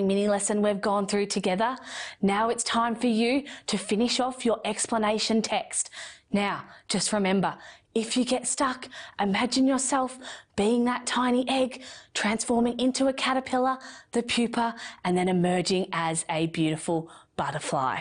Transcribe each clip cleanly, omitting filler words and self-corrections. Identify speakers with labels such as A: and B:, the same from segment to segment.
A: mini lesson we've gone through together. Now it's time for you to finish off your explanation text. Now, just remember, if you get stuck, imagine yourself being that tiny egg, transforming into a caterpillar, the pupa, and then emerging as a beautiful butterfly.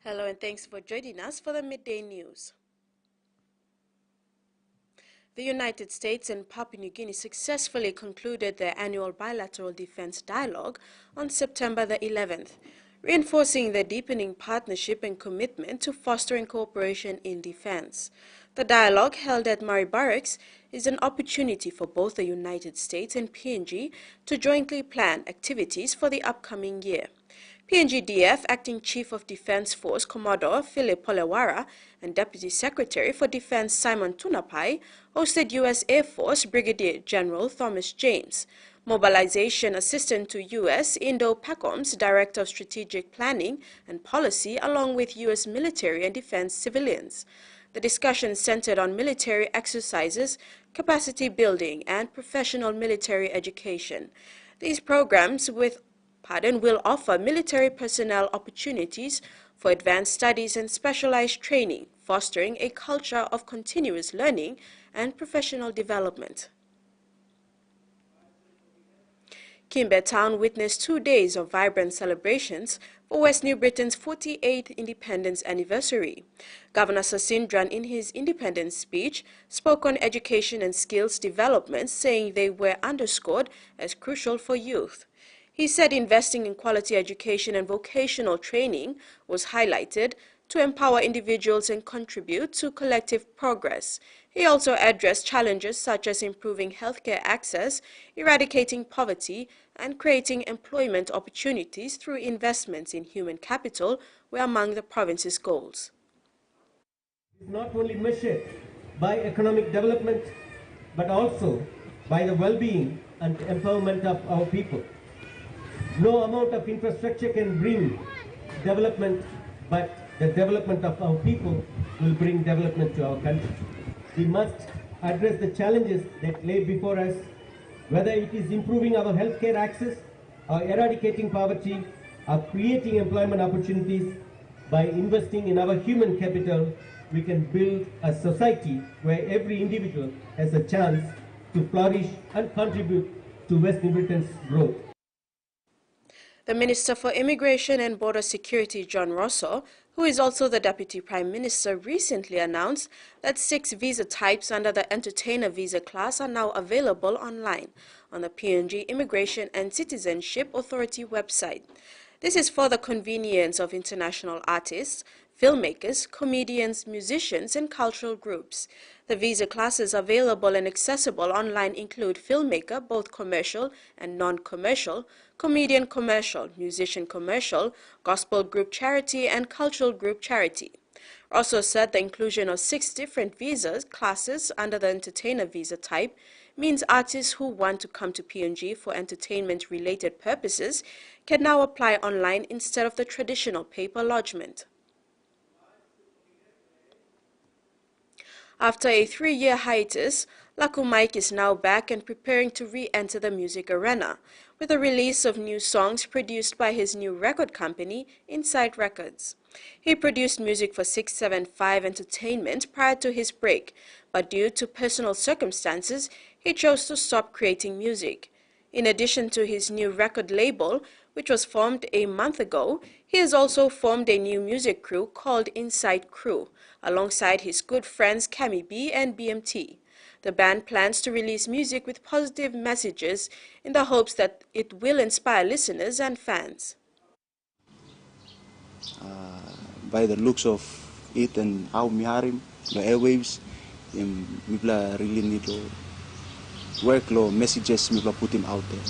B: Hello and thanks for joining us for the Midday News. The United States and Papua New Guinea successfully concluded their annual bilateral defense dialogue on September the 11th, reinforcing their deepening partnership and commitment to fostering cooperation in defense. The dialogue, held at Murray Barracks, is an opportunity for both the United States and PNG to jointly plan activities for the upcoming year. PNGDF Acting Chief of Defense Force Commodore Philip Polewara and Deputy Secretary for Defense Simon Tunapai hosted U.S. Air Force Brigadier General Thomas James, Mobilization Assistant to U.S. Indo-PACOM's Director of Strategic Planning and Policy, along with U.S. military and defense civilians. The discussion centered on military exercises, capacity building, and professional military education. These programs will offer military personnel opportunities for advanced studies and specialized training, fostering a culture of continuous learning and professional development. Kimber Town witnessed 2 days of vibrant celebrations for West New Britain's 48th independence anniversary. Governor Sasindran, in his independence speech, spoke on education and skills development, saying they were underscored as crucial for youth. He said investing in quality education and vocational training was highlighted to empower individuals and contribute to collective progress. He also addressed challenges such as improving healthcare access, eradicating poverty, and creating employment opportunities through investments in human capital were among the province's goals.
C: It's not only measured by economic development, but also by the well-being and empowerment of our people. No amount of infrastructure can bring development, but the development of our people will bring development to our country. We must address the challenges that lay before us, whether it is improving our healthcare access, or eradicating poverty, or creating employment opportunities. By investing in our human capital, we can build a society where every individual has a chance to flourish and contribute to West New Britain's growth.
B: The Minister for Immigration and Border Security, John Rosso, who is also the Deputy Prime Minister, recently announced that 6 visa types under the entertainer visa class are now available online on the PNG Immigration and Citizenship Authority website. This is for the convenience of international artists, filmmakers, comedians, musicians, and cultural groups. The visa classes available and accessible online include filmmaker, both commercial and non-commercial, comedian commercial, musician commercial, gospel group charity, and cultural group charity. Also said the inclusion of 6 different visa classes under the entertainer visa type means artists who want to come to PNG for entertainment-related purposes can now apply online instead of the traditional paper lodgement. After a 3-year hiatus, Laku Mike is now back and preparing to re-enter the music arena with the release of new songs produced by his new record company, Inside Records. He produced music for 675 Entertainment prior to his break, but due to personal circumstances, he chose to stop creating music. In addition to his new record label, which was formed a month ago, he has also formed a new music crew called Inside Crew, alongside his good friends Cammy B and BMT. The band plans to release music with positive messages in the hopes that it will inspire listeners and fans.
D: By the looks of it and how Miharim, the airwaves, people really need to work low messages, people put him out there.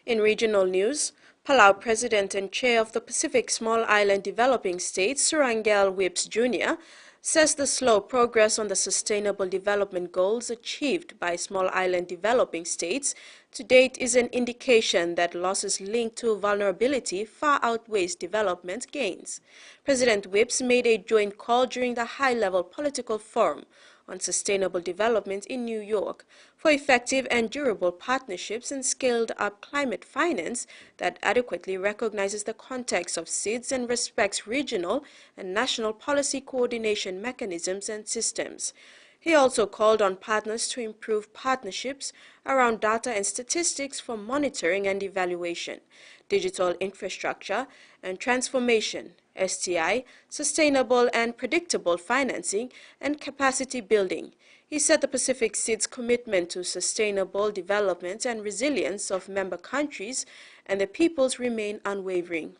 B: In regional news, Palau President and Chair of the Pacific Small Island Developing States, Surangel Whips Jr., says the slow progress on the Sustainable Development Goals achieved by small island developing states to date is an indication that losses linked to vulnerability far outweighs development gains. President Whips made a joint call during the high-level political forum on sustainable development in New York for effective and durable partnerships and scaled-up climate finance that adequately recognizes the context of SIDS and respects regional and national policy coordination mechanisms and systems. He also called on partners to improve partnerships around data and statistics for monitoring and evaluation, digital infrastructure and transformation, STI, sustainable and predictable financing, and capacity building. He said the Pacific SIDS commitment to sustainable development and resilience of member countries and the peoples remain unwavering.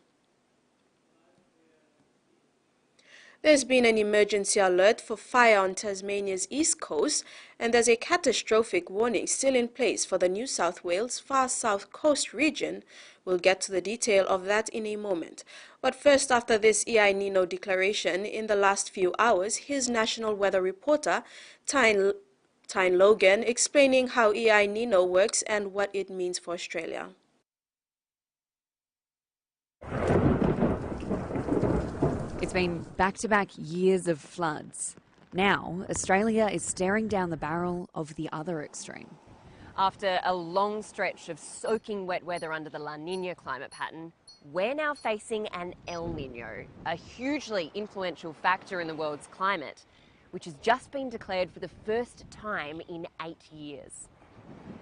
B: There's been an emergency alert for fire on Tasmania's east coast, and there's a catastrophic warning still in place for the New South Wales far south coast region. We'll get to the detail of that in a moment. But first, after this El Nino declaration in the last few hours, here's national weather reporter Tyne Logan explaining how El Nino works and what it means for Australia.
E: It's been back-to-back years of floods. Now, Australia is staring down the barrel of the other extreme.
F: After a long stretch of soaking wet weather under the La Nina climate pattern, we're now facing an El Nino, a hugely influential factor in the world's climate, which has just been declared for the first time in 8 years.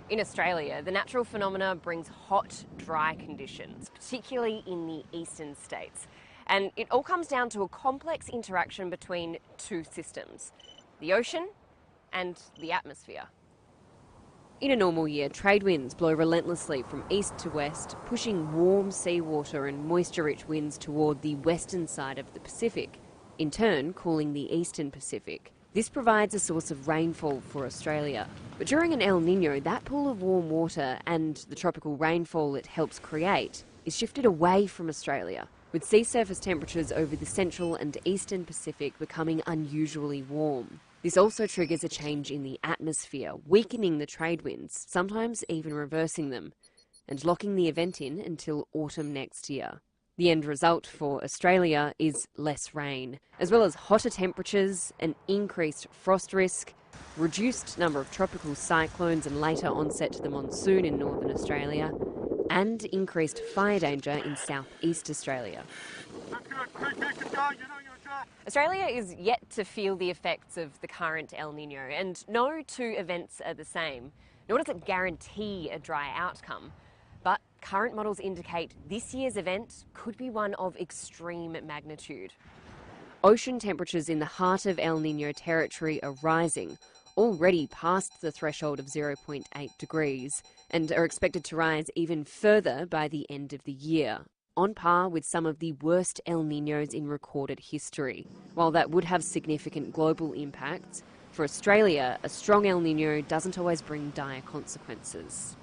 F: In Australia, the natural phenomena brings hot, dry conditions, particularly in the eastern states. And it all comes down to a complex interaction between two systems, the ocean and the atmosphere.
E: In a normal year, trade winds blow relentlessly from east to west, pushing warm seawater and moisture-rich winds toward the western side of the Pacific, in turn cooling the eastern Pacific. This provides a source of rainfall for Australia. But during an El Nino, that pool of warm water and the tropical rainfall it helps create is shifted away from Australia, with sea surface temperatures over the central and eastern Pacific becoming unusually warm. This also triggers a change in the atmosphere, weakening the trade winds, sometimes even reversing them, and locking the event in until autumn next year. The end result for Australia is less rain, as well as hotter temperatures, an increased frost risk, reduced number of tropical cyclones and later onset to the monsoon in northern Australia, and increased fire danger in southeast Australia.
F: Australia is yet to feel the effects of the current El Nino, and no two events are the same, nor does it guarantee a dry outcome. But current models indicate this year's event could be one of extreme magnitude.
E: Ocean temperatures in the heart of El Nino territory are rising, already past the threshold of 0.8 degrees, and are expected to rise even further by the end of the year, on par with some of the worst El Ninos in recorded history. While that would have significant global impacts, for Australia, a strong El Nino doesn't always bring dire consequences.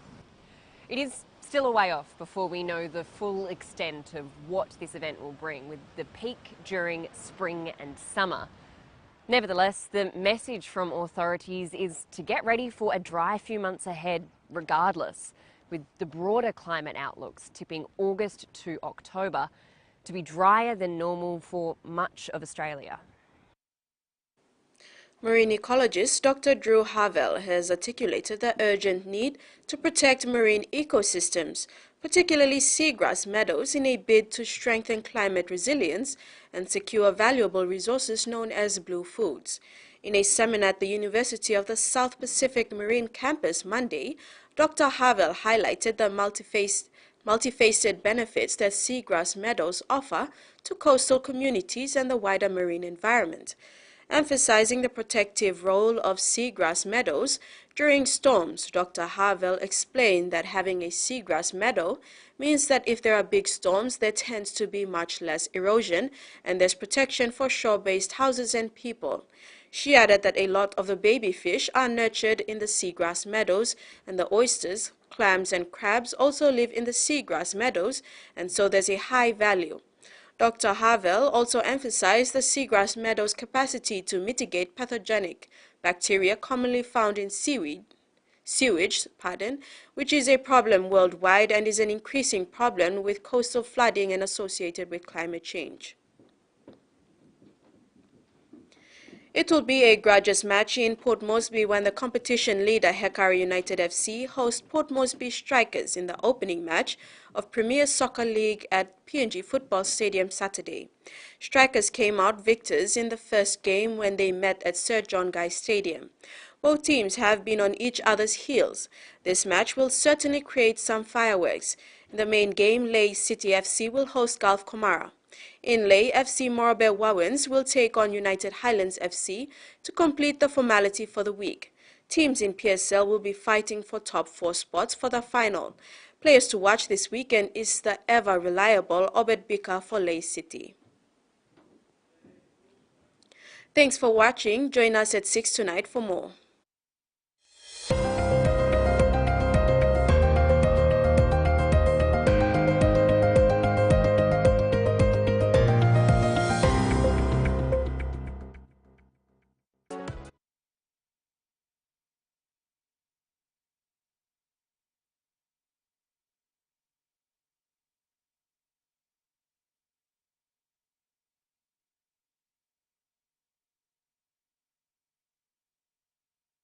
F: It is still a way off before we know the full extent of what this event will bring, with the peak during spring and summer. Nevertheless, the message from authorities is to get ready for a dry few months ahead regardless, with the broader climate outlooks tipping August to October to be drier than normal for much of Australia.
B: Marine ecologist Dr. Drew Harvell has articulated the urgent need to protect marine ecosystems particularly seagrass meadows, in a bid to strengthen climate resilience and secure valuable resources known as blue foods. In a seminar at the University of the South Pacific Marine Campus Monday, Dr. Havel highlighted the multifaceted benefits that seagrass meadows offer to coastal communities and the wider marine environment. Emphasizing the protective role of seagrass meadows during storms, Dr. Havel explained that having a seagrass meadow means that if there are big storms, there tends to be much less erosion and there's protection for shore-based houses and people. She added that a lot of the baby fish are nurtured in the seagrass meadows, and the oysters, clams, and crabs also live in the seagrass meadows, and so there's a high value. Dr. Havel also emphasized the seagrass meadow's capacity to mitigate pathogenic bacteria commonly found in sewage, which is a problem worldwide and is an increasing problem with coastal flooding and associated with climate change. It will be a grudges match in Port Moresby when the competition leader Hekari United FC hosts Port Moresby Strikers in the opening match of Premier Soccer League at PNG Football Stadium Saturday. Strikers came out victors in the first game when they met at Sir John Guy Stadium. Both teams have been on each other's heels. This match will certainly create some fireworks. In the main game, Lae City FC will host Gulf Comara. In Lae, FC Morabe Wawens will take on United Highlands FC to complete the formality for the week. Teams in PSL will be fighting for top 4 spots for the final. Players to watch this weekend is the ever-reliable Obed Bika for Lae City. Thanks for watching. Join us at 6 tonight for more.